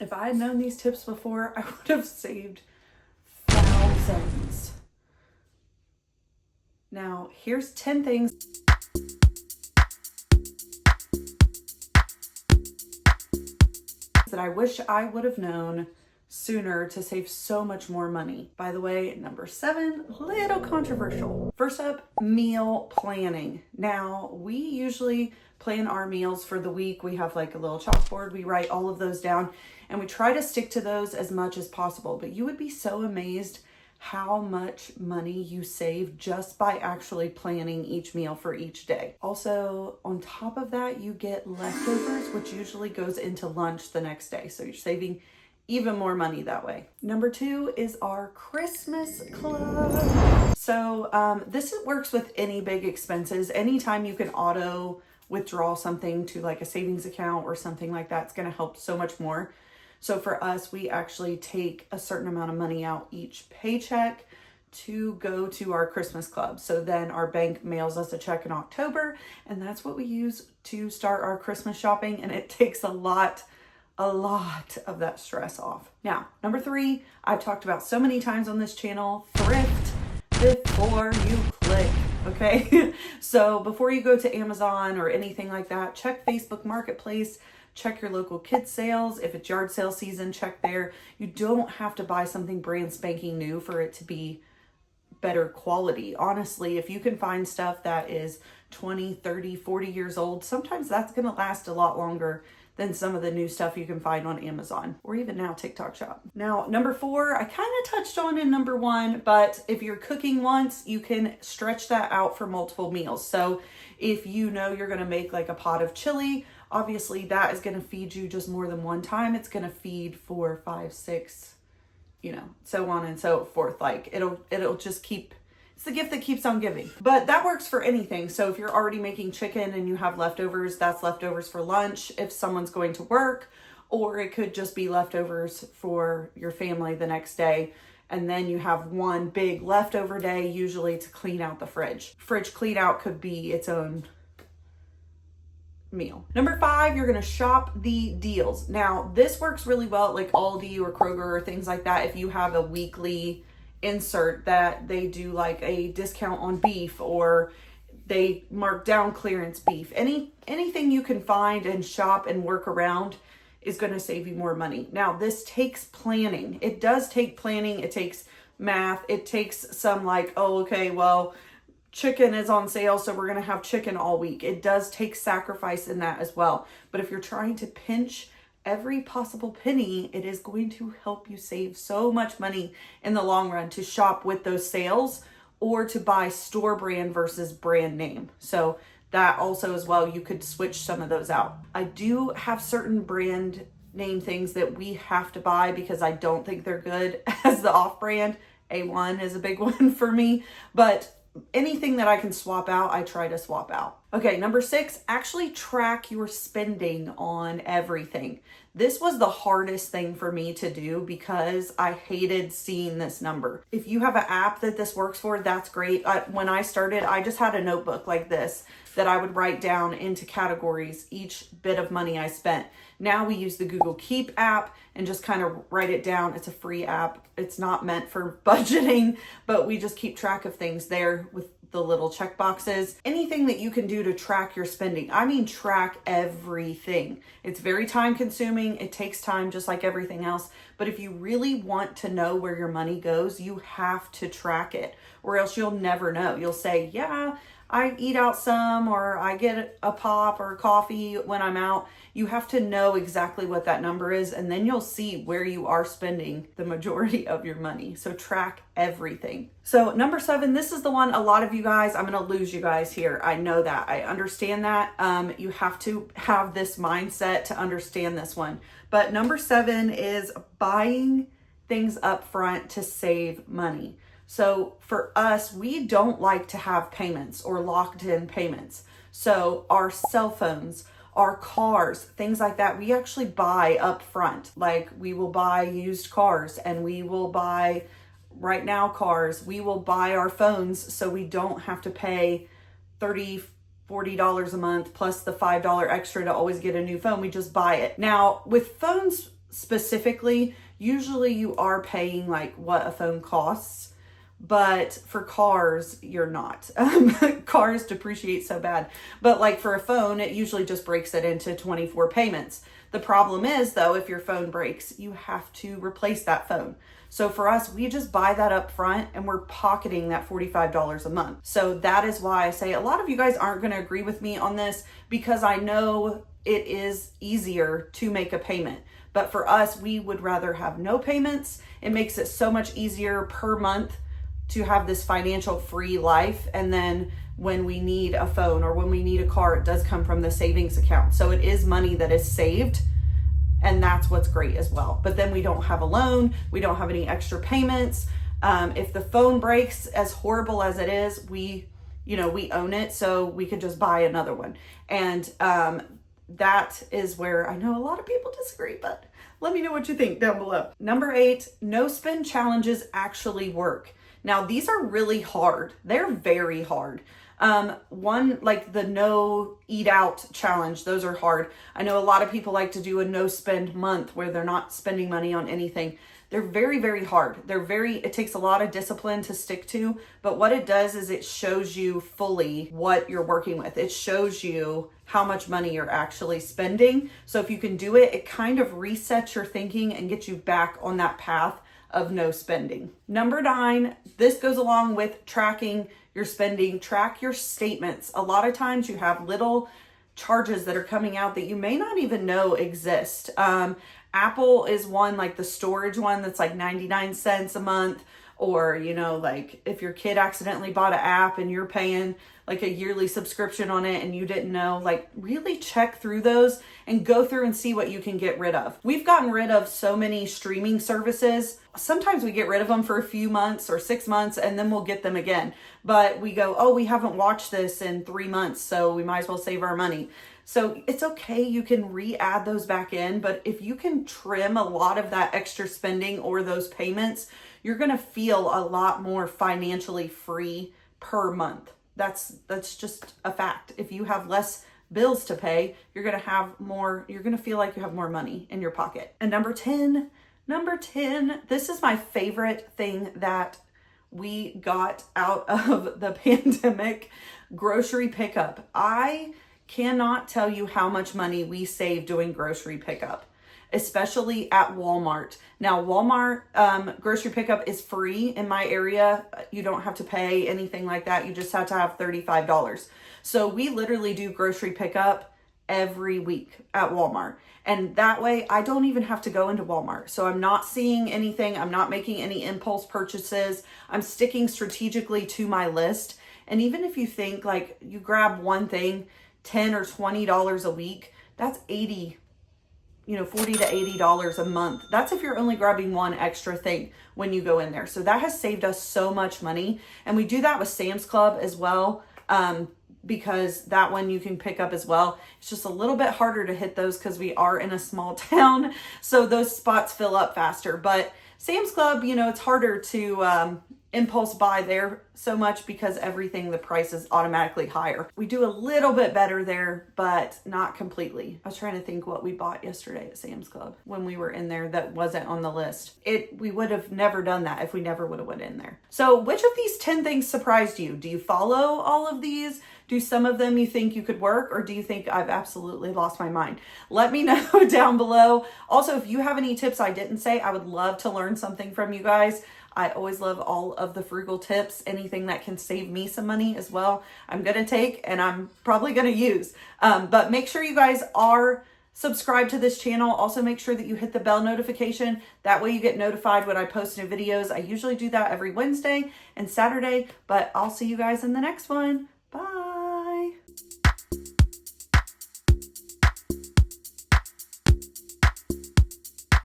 If I had known these tips before, I would have saved thousands. Now, here's 10 things that I wish I would have known sooner to save so much more money. By the way, number 7, little controversial. First up, meal planning. Now, we usually plan our meals for the week. We have like a little chalkboard. We write all of those down and we try to stick to those as much as possible. But you would be so amazed how much money you save just by actually planning each meal for each day. Also, on top of that, you get leftovers, which usually goes into lunch the next day. So you're saving even more money that way. Number 2 is our Christmas club. So this works with any big expenses. Anytime you can auto withdraw something to like a savings account or something like that, it's going to help so much more. So for us, we actually take a certain amount of money out each paycheck to go to our Christmas club. So then our bank mails us a check in October, and that's what we use to start our Christmas shopping. And it takes a lot of that stress off. Now, number 3, I've talked about so many times on this channel, thrift before you click. Okay. So before you go to Amazon or anything like that, check Facebook Marketplace. Check your local kids sales. If it's yard sale season, check there. You don't have to buy something brand spanking new for it to be better quality. Honestly, if you can find stuff that is 20, 30, 40 years old, sometimes that's going to last a lot longer than some of the new stuff you can find on Amazon or even now TikTok Shop. Now, number 4, I kind of touched on in number 1, but if you're cooking once, you can stretch that out for multiple meals. So if you know you're going to make like a pot of chili, obviously that is going to feed you just more than one time. It's going to feed 4, 5, 6, so on and so forth. Like it'll just keep, it's the gift that keeps on giving. But that works for anything. So if you're already making chicken and you have leftovers, that's leftovers for lunch if someone's going to work, or it could just be leftovers for your family the next day. And then you have one big leftover day, usually to clean out the fridge. Fridge clean out could be its own meal. Number 5, you're going to shop the deals. Now, this works really well at like Aldi or Kroger or things like that. If you have a weekly insert that they do like a discount on beef, or they mark down clearance beef, anything you can find and shop and work around is going to save you more money. Now, this takes planning. It does take planning. It takes math. It takes some like, oh, okay, well, chicken is on sale, so we're going to have chicken all week. It does take sacrifice in that as well. But if you're trying to pinch every possible penny, it is going to help you save so much money in the long run to shop with those sales or to buy store brand versus brand name. So that also as well, you could switch some of those out. I do have certain brand name things that we have to buy because I don't think they're good as the off brand. A1 is a big one for me, but anything that I can swap out, I try to swap out. Okay, number 6, actually track your spending on everything. This was the hardest thing for me to do because I hated seeing this number. If you have an app that this works for, that's great. When I started, I just had a notebook like this that I would write down into categories each bit of money I spent. Now we use the Google Keep app and just kind of write it down. It's a free app. It's not meant for budgeting, but we just keep track of things there with the little check boxes. Anything that you can do to track your spending. I mean, track everything. It's very time consuming. It takes time just like everything else. But if you really want to know where your money goes, you have to track it, or else you'll never know. You'll say, yeah, I eat out some, or I get a pop or coffee when I'm out. You have to know exactly what that number is, and then you'll see where you are spending the majority of your money. So track everything. So number 7, this is the one a lot of you guys, I'm going to lose you guys here. I know that. I understand that. You have to have this mindset to understand this one. But number 7 is buying things up front to save money. So for us, we don't like to have payments or locked in payments. So our cell phones, our cars, things like that, we actually buy up front. Like we will buy used cars, and we will buy right now cars. We will buy our phones so we don't have to pay $30, $40 a month plus the $5 extra to always get a new phone. We just buy it. Now with phones, specifically, usually you are paying like what a phone costs, but for cars, you're not. Cars depreciate so bad. But like for a phone, it usually just breaks it into 24 payments. The problem is though, if your phone breaks, you have to replace that phone. So for us, we just buy that up front and we're pocketing that $45 a month. So that is why I say a lot of you guys aren't going to agree with me on this, because I know it is easier to make a payment. But for us, we would rather have no payments. It makes it so much easier per month to have this financial free life. And then when we need a phone or when we need a car, it does come from the savings account. So it is money that is saved. And that's what's great as well. But then we don't have a loan. We don't have any extra payments. If the phone breaks, as horrible as it is, we own it. So we could just buy another one. And that is where I know a lot of people disagree, but let me know what you think down below. Number 8, no spend challenges actually work. Now, these are really hard. They're very hard. One, like the no eat out challenge, those are hard. I know a lot of people like to do a no spend month where they're not spending money on anything. They're very, very hard. It takes a lot of discipline to stick to, but what it does is it shows you fully what you're working with. It shows you how much money you're actually spending. So if you can do it, it kind of resets your thinking and gets you back on that path of no spending. Number 9, this goes along with tracking your spending. Track your statements. A lot of times you have little charges that are coming out that you may not even know exist. Apple is one, like the storage one that's like 99 cents a month, or like if your kid accidentally bought an app and you're paying like a yearly subscription on it and you didn't know, like really check through those and go through and see what you can get rid of. We've gotten rid of so many streaming services. Sometimes we get rid of them for a few months or 6 months and then we'll get them again. But we go, oh, we haven't watched this in 3 months, so we might as well save our money. So it's okay, you can re-add those back in, but if you can trim a lot of that extra spending or those payments, you're gonna feel a lot more financially free per month. That's just a fact. If you have less bills to pay, you're gonna feel like you have more money in your pocket. And number 10, this is my favorite thing that we got out of the pandemic: grocery pickup. I cannot tell you how much money we save doing grocery pickup, especially at Walmart. Now, Walmart grocery pickup is free in my area. You don't have to pay anything like that. You just have to have $35. So we literally do grocery pickup every week at Walmart. And that way I don't even have to go into Walmart. So I'm not seeing anything. I'm not making any impulse purchases. I'm sticking strategically to my list. And even if you think like you grab one thing, $10 or $20 a week, that's $40 to $80 a month. That's if you're only grabbing one extra thing when you go in there. So that has saved us so much money. And we do that with Sam's Club as well, because that one you can pick up as well. It's just a little bit harder to hit those because we are in a small town. So those spots fill up faster. But Sam's Club, it's harder to impulse buy there so much because the price is automatically higher. We do a little bit better there, but not completely. I was trying to think what we bought yesterday at Sam's Club when we were in there that wasn't on the list. We would have never done that if we never would have went in there. So which of these 10 things surprised you? Do you follow all of these? Do some of them you think you could work, or do you think I've absolutely lost my mind? Let me know down below. Also, if you have any tips I didn't say, I would love to learn something from you guys. I always love all of the frugal tips, anything that can save me some money as well. I'm going to take and I'm probably going to use. But make sure you guys are subscribed to this channel. Also make sure that you hit the bell notification. That way you get notified when I post new videos. I usually do that every Wednesday and Saturday, but I'll see you guys in the next one.